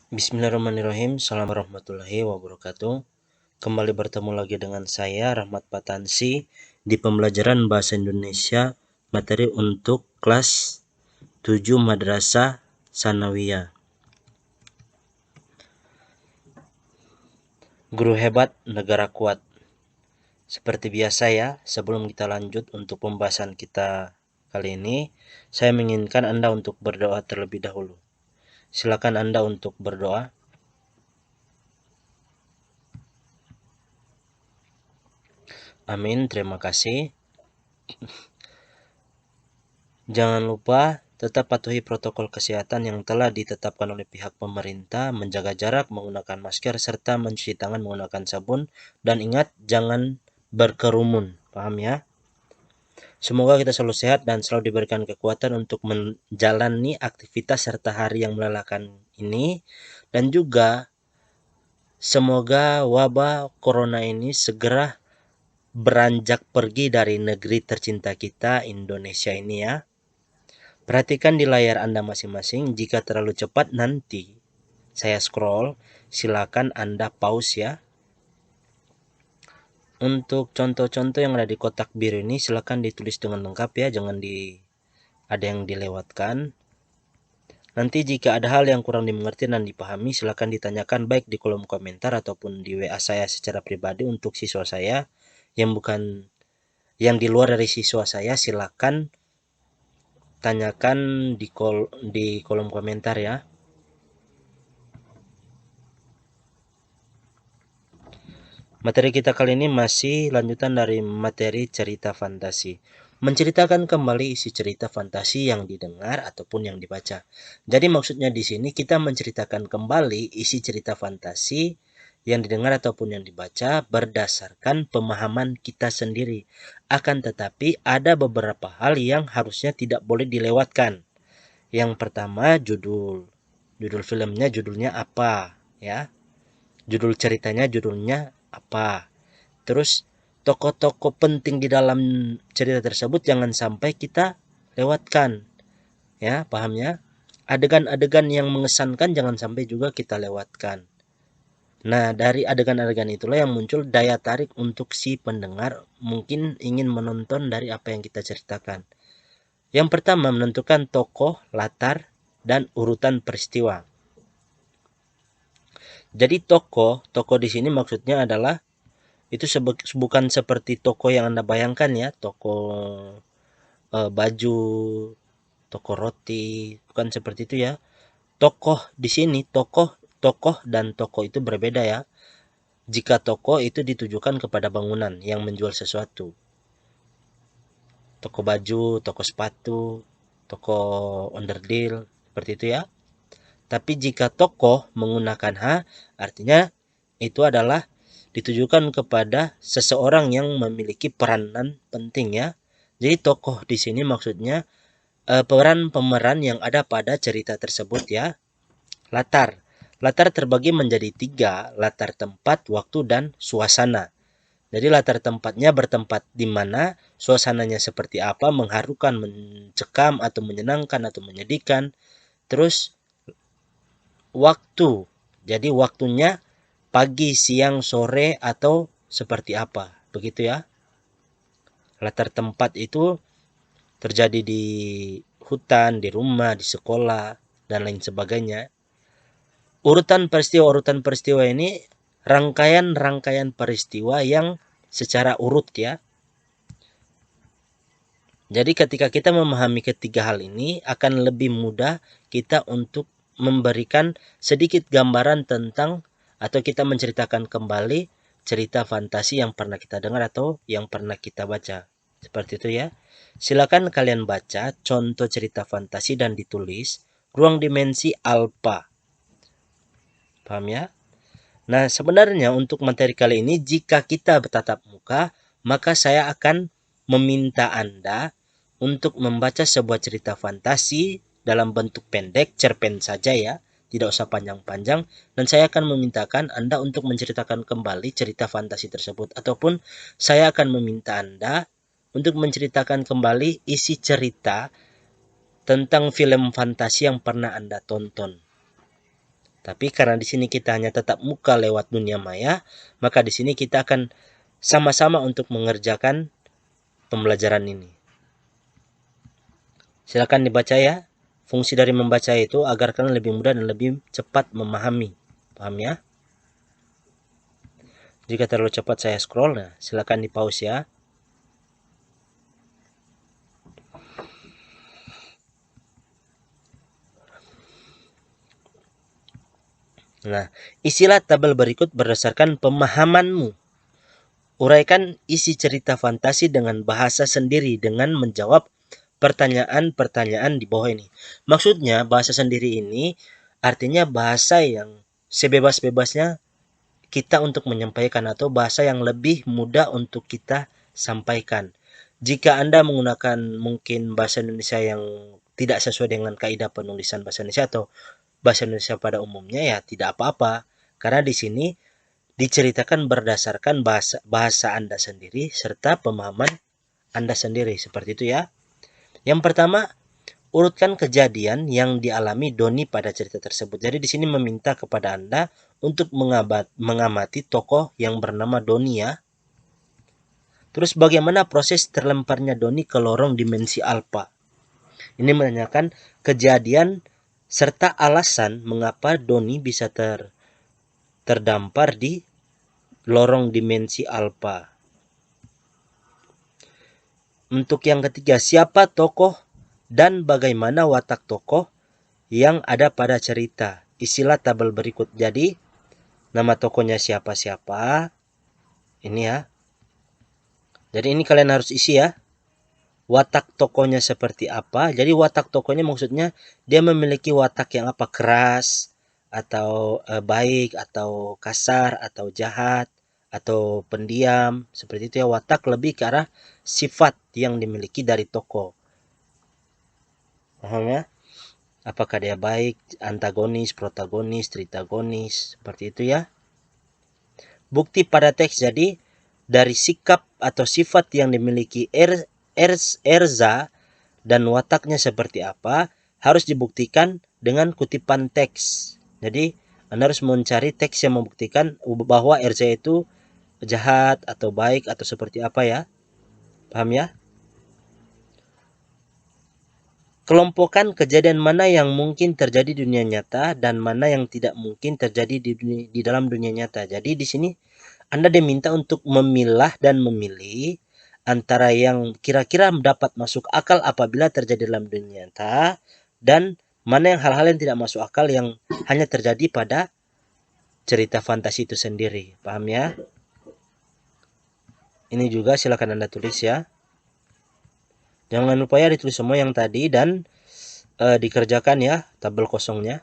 Bismillahirrahmanirrahim. Assalamualaikum warahmatullahi wabarakatuh. Kembali bertemu lagi dengan saya Rahmat Patansi di pembelajaran bahasa Indonesia materi untuk kelas 7 Madrasah Sanawiyah. Guru hebat, negara kuat. Seperti biasa ya, sebelum kita lanjut untuk pembahasan kita kali ini, saya menginginkan Anda untuk berdoa terlebih dahulu. Silakan Anda untuk berdoa. Amin, terima kasih. Jangan lupa tetap patuhi protokol kesehatan yang telah ditetapkan oleh pihak pemerintah, menjaga jarak, menggunakan masker, serta mencuci tangan menggunakan sabun. Dan ingat, jangan berkerumun. Paham ya? Semoga kita selalu sehat dan selalu diberikan kekuatan untuk menjalani aktivitas serta hari yang melelahkan ini. Dan juga semoga wabah corona ini segera beranjak pergi dari negeri tercinta kita, Indonesia ini ya. Perhatikan di layar Anda masing-masing, jika terlalu cepat nanti saya scroll, silakan Anda pause ya. Untuk contoh-contoh yang ada di kotak biru ini silakan ditulis dengan lengkap ya, jangan ada yang dilewatkan. Nanti jika ada hal yang kurang dimengerti dan dipahami, silakan ditanyakan baik di kolom komentar ataupun di WA saya secara pribadi. Untuk siswa saya yang di luar dari siswa saya, silakan tanyakan di kolom komentar ya. Materi kita kali ini masih lanjutan dari materi cerita fantasi. Menceritakan kembali isi cerita fantasi yang didengar ataupun yang dibaca. Jadi maksudnya di sini kita menceritakan kembali isi cerita fantasi yang didengar ataupun yang dibaca berdasarkan pemahaman kita sendiri. Akan tetapi ada beberapa hal yang harusnya tidak boleh dilewatkan. Yang pertama, judul filmnya judulnya apa ya? Judul ceritanya judulnya apa? Terus tokoh-tokoh penting di dalam cerita tersebut jangan sampai kita lewatkan. Ya, paham ya? Adegan-adegan yang mengesankan jangan sampai juga kita lewatkan. Nah, dari adegan-adegan itulah yang muncul daya tarik untuk si pendengar mungkin ingin menonton dari apa yang kita ceritakan. Yang pertama, menentukan tokoh, latar, dan urutan peristiwa. Jadi tokoh di sini maksudnya adalah itu bukan seperti toko yang Anda bayangkan ya, toko baju, toko roti, bukan seperti itu ya. Tokoh di sini, tokoh dan toko itu berbeda ya. Jika toko itu ditujukan kepada bangunan yang menjual sesuatu. Toko baju, toko sepatu, toko onderdil, seperti itu ya. Tapi jika tokoh menggunakan H, artinya itu adalah ditujukan kepada seseorang yang memiliki peranan penting ya. Jadi tokoh di sini maksudnya pemeran yang ada pada cerita tersebut ya. Latar terbagi menjadi 3, latar tempat, waktu, dan suasana. Jadi latar tempatnya bertempat di mana, suasananya seperti apa, mengharukan, mencekam, atau menyenangkan, atau menyedihkan. Terus waktu, jadi waktunya pagi, siang, sore, atau seperti apa, begitu ya. Latar tempat itu terjadi di hutan, di rumah, di sekolah, dan lain sebagainya. Urutan peristiwa ini rangkaian peristiwa yang secara urut ya. Jadi ketika kita memahami ketiga hal ini akan lebih mudah kita untuk memberikan sedikit gambaran tentang atau kita menceritakan kembali cerita fantasi yang pernah kita dengar atau yang pernah kita baca. Seperti itu ya. Silakan kalian baca contoh cerita fantasi dan ditulis ruang dimensi alfa. Paham ya? Nah, sebenarnya untuk materi kali ini jika kita bertatap muka, maka saya akan meminta Anda untuk membaca sebuah cerita fantasi dalam bentuk pendek, cerpen saja ya, tidak usah panjang-panjang, dan saya akan memintakan Anda untuk menceritakan kembali cerita fantasi tersebut, ataupun saya akan meminta Anda untuk menceritakan kembali isi cerita tentang film fantasi yang pernah Anda tonton. Tapi karena di sini kita hanya tatap muka lewat dunia maya, maka di sini kita akan sama-sama untuk mengerjakan pembelajaran ini. Silakan dibaca ya. Fungsi dari membaca itu agar kalian lebih mudah dan lebih cepat memahami. Paham ya? Jika terlalu cepat saya scroll, nah silakan di pause ya. Nah, isilah tabel berikut berdasarkan pemahamanmu. Uraikan isi cerita fantasi dengan bahasa sendiri dengan menjawab pertanyaan-pertanyaan di bawah ini. Maksudnya bahasa sendiri ini artinya bahasa yang sebebas-bebasnya kita untuk menyampaikan atau bahasa yang lebih mudah untuk kita sampaikan. Jika Anda menggunakan mungkin bahasa Indonesia yang tidak sesuai dengan kaidah penulisan bahasa Indonesia atau bahasa Indonesia pada umumnya, ya tidak apa-apa. Karena di sini diceritakan berdasarkan bahasa Anda sendiri serta pemahaman Anda sendiri. Seperti itu ya. Yang pertama, urutkan kejadian yang dialami Doni pada cerita tersebut. Jadi di sini meminta kepada Anda untuk mengamati tokoh yang bernama Doni ya. Terus bagaimana proses terlemparnya Doni ke lorong dimensi alpha. Ini menanyakan kejadian serta alasan mengapa Doni bisa terdampar di lorong dimensi alpha. Untuk yang ketiga, siapa tokoh dan bagaimana watak tokoh yang ada pada cerita. Isilah tabel berikut. Jadi, nama tokohnya siapa-siapa. Ini ya. Jadi ini kalian harus isi ya. Watak tokohnya seperti apa. Jadi watak tokohnya maksudnya dia memiliki watak yang apa? Keras, atau baik, atau kasar, atau jahat, atau pendiam. Seperti itu ya. Watak lebih ke arah sifat yang dimiliki dari tokoh. Paham ya? Apakah dia baik, antagonis, protagonis, tritagonis, seperti itu ya. Bukti pada teks, jadi dari sikap atau sifat yang dimiliki Erza dan wataknya seperti apa, harus dibuktikan dengan kutipan teks. Jadi, Anda harus mencari teks yang membuktikan bahwa Erza itu jahat atau baik atau seperti apa ya. Paham ya? Kelompokkan kejadian mana yang mungkin terjadi di dunia nyata dan mana yang tidak mungkin terjadi di dalam dunia nyata. Jadi di sini Anda diminta untuk memilah dan memilih antara yang kira-kira dapat masuk akal apabila terjadi dalam dunia nyata dan mana yang hal-hal yang tidak masuk akal yang hanya terjadi pada cerita fantasi itu sendiri. Paham ya? Ini juga silakan Anda tulis ya. Jangan lupa ya ditulis semua yang tadi dan dikerjakan ya tabel kosongnya.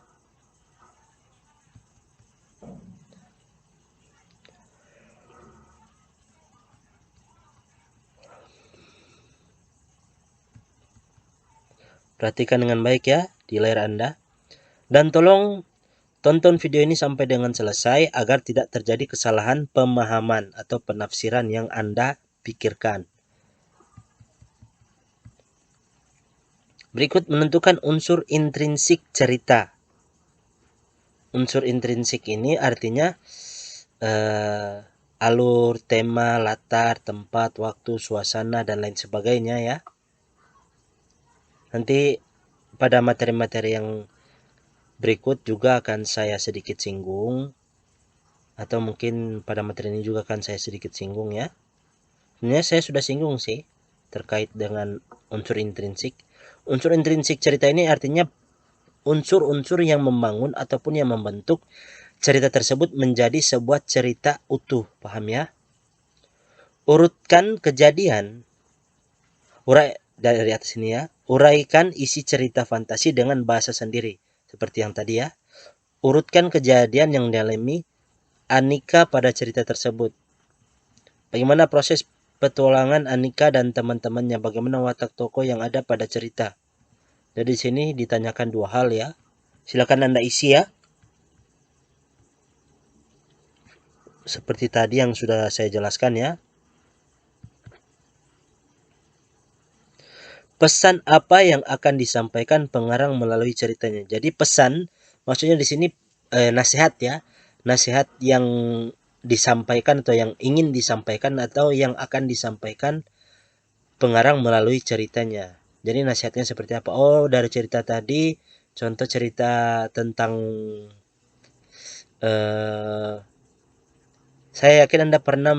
Perhatikan dengan baik ya di layar Anda. Dan tolong tonton video ini sampai dengan selesai agar tidak terjadi kesalahan pemahaman atau penafsiran yang Anda pikirkan. Berikut menentukan unsur intrinsik cerita. Unsur intrinsik ini artinya alur, tema, latar, tempat, waktu, suasana, dan lain sebagainya ya. Nanti pada materi-materi yang berikut juga akan saya sedikit singgung. Atau mungkin pada materi ini juga akan saya sedikit singgung ya. Sebenarnya saya sudah singgung sih terkait dengan unsur intrinsik. Unsur intrinsik cerita ini artinya unsur-unsur yang membangun ataupun yang membentuk cerita tersebut menjadi sebuah cerita utuh. Paham ya? Urutkan kejadian. Dari atas ini ya. Uraikan isi cerita fantasi dengan bahasa sendiri. Seperti yang tadi ya. Urutkan kejadian yang dialami Anika pada cerita tersebut. Bagaimana proses petualangan Anika dan teman-temannya? Bagaimana watak tokoh yang ada pada cerita? Jadi di sini ditanyakan dua hal ya. Silakan Anda isi ya. Seperti tadi yang sudah saya jelaskan ya. Pesan apa yang akan disampaikan pengarang melalui ceritanya? Jadi pesan maksudnya di sini nasihat ya, nasihat yang disampaikan atau yang ingin disampaikan atau yang akan disampaikan pengarang melalui ceritanya. Jadi nasihatnya seperti apa? Oh, dari cerita tadi, contoh cerita tentang saya yakin Anda pernah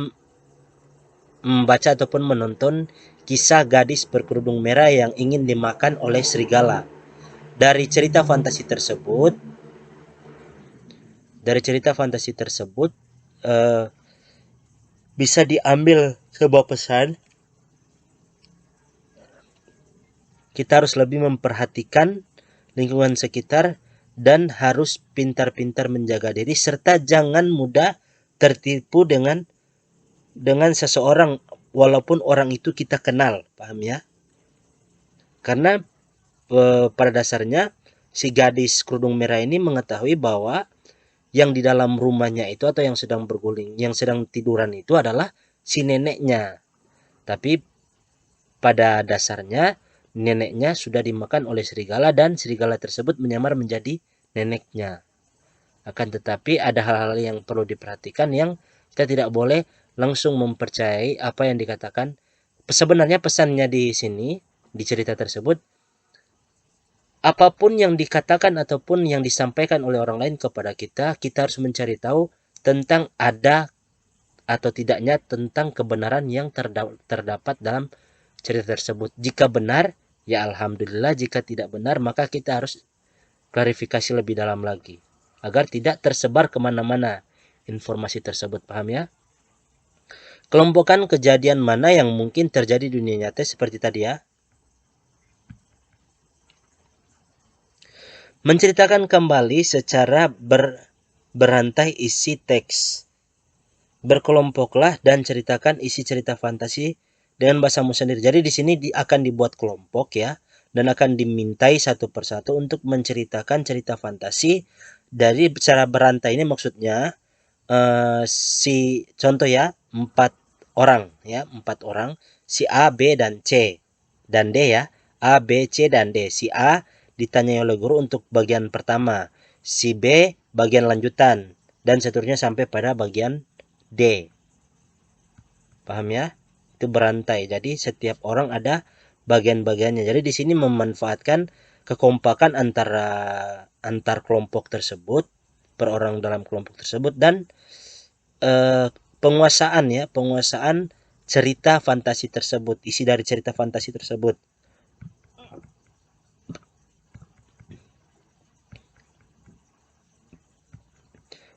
membaca ataupun menonton kisah gadis berkerudung merah yang ingin dimakan oleh serigala. Dari cerita fantasi tersebut bisa diambil sebuah pesan. Kita harus lebih memperhatikan lingkungan sekitar dan harus pintar-pintar menjaga diri serta jangan mudah tertipu dengan seseorang walaupun orang itu kita kenal, paham ya? Karena pada dasarnya si gadis kerudung merah ini mengetahui bahwa yang di dalam rumahnya itu atau yang sedang berguling, yang sedang tiduran itu adalah si neneknya. Tapi pada dasarnya neneknya sudah dimakan oleh serigala dan serigala tersebut menyamar menjadi neneknya. Akan tetapi ada hal-hal yang perlu diperhatikan yang kita tidak boleh langsung mempercayai apa yang dikatakan. Sebenarnya pesannya di sini, di cerita tersebut, apapun yang dikatakan ataupun yang disampaikan oleh orang lain kepada kita, kita harus mencari tahu tentang ada atau tidaknya tentang kebenaran yang terdapat dalam cerita tersebut. Jika benar, ya alhamdulillah. Jika tidak benar, maka kita harus klarifikasi lebih dalam lagi agar tidak tersebar kemana-mana informasi tersebut, paham ya? Kelompokkan kejadian mana yang mungkin terjadi di dunia nyata seperti tadi ya. Menceritakan kembali secara berantai isi teks. Berkelompoklah dan ceritakan isi cerita fantasi dengan bahasamu sendiri. Jadi di sini akan dibuat kelompok ya, dan akan dimintai satu persatu untuk menceritakan cerita fantasi dari cara berantai. Ini maksudnya si contoh ya, 4 orang ya, 4 orang, si A, B dan C dan D ya, A, B, C dan D. Si A ditanyai oleh guru untuk bagian pertama, si B bagian lanjutan, dan seterusnya sampai pada bagian D. Paham ya? Itu berantai. Jadi setiap orang ada bagian-bagiannya. Jadi di sini memanfaatkan kekompakan antar kelompok tersebut, per orang dalam kelompok tersebut, dan penguasaan cerita fantasi tersebut, isi dari cerita fantasi tersebut.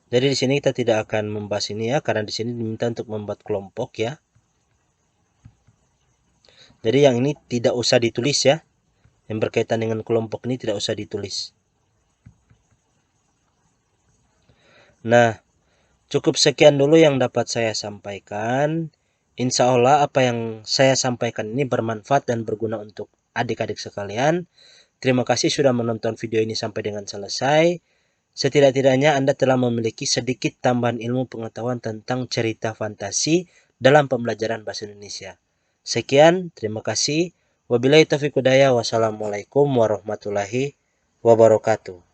Jadi di sini kita tidak akan membahas ini ya, karena di sini diminta untuk membuat kelompok ya. Jadi yang ini tidak usah ditulis ya. Yang berkaitan dengan kelompok ini tidak usah ditulis. Nah, cukup sekian dulu yang dapat saya sampaikan. Insya Allah apa yang saya sampaikan ini bermanfaat dan berguna untuk adik-adik sekalian. Terima kasih sudah menonton video ini sampai dengan selesai. Setidak-tidaknya Anda telah memiliki sedikit tambahan ilmu pengetahuan tentang cerita fantasi dalam pembelajaran bahasa Indonesia. Sekian, terima kasih. Wabillahi taufiq hidayah. Wassalamualaikum warahmatullahi wabarakatuh.